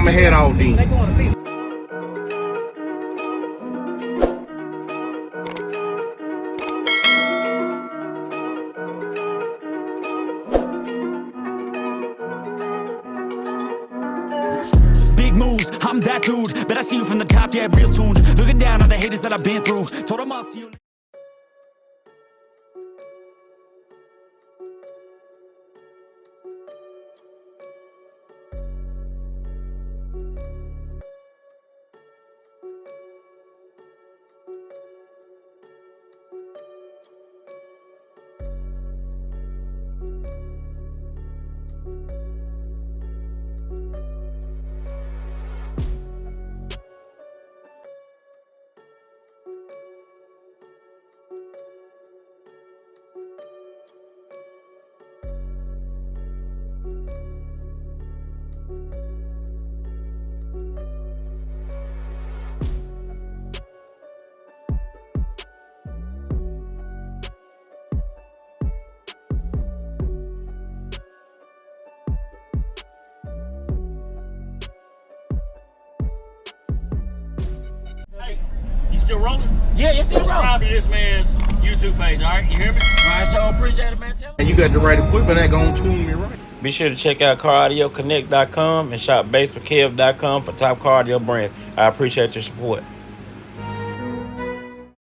I'ma head out then. Big moves, I'm that dude. Bet I see you from the top, yeah, real soon. Looking down on the haters that I've been through. Told them I'll see you. Hey, you still rolling? Yeah, it's still rolling. Subscribe to this man's YouTube page, all right? You hear me? I sure appreciate it, man. And you got the right equipment that gonna tune me right. Be sure to check out CarAudioConnect.com and shop BASSWITHKEV.com for top car audio brands. I appreciate your support.